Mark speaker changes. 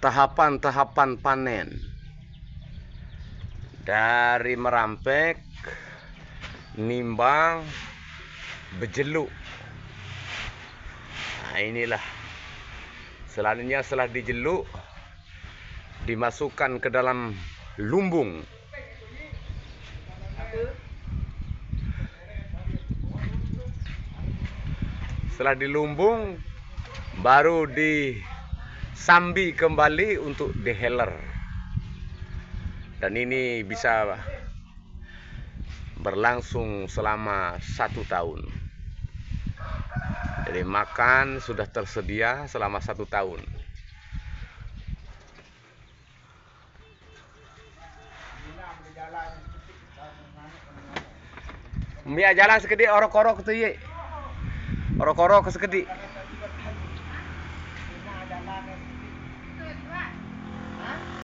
Speaker 1: tahapan-tahapan panen dari merampek, nimbang, bejeluk. Nah, inilah selanjutnya setelah dijeluk dimasukkan ke dalam lumbung. Setelah dilumbung baru disambi kembali untuk diheler. Dan ini bisa berlangsung selama 1 tahun. Jadi makan sudah tersedia selama 1 tahun. Mia jalan sekedik orok-orok tu ye. Orok-orok sekedik.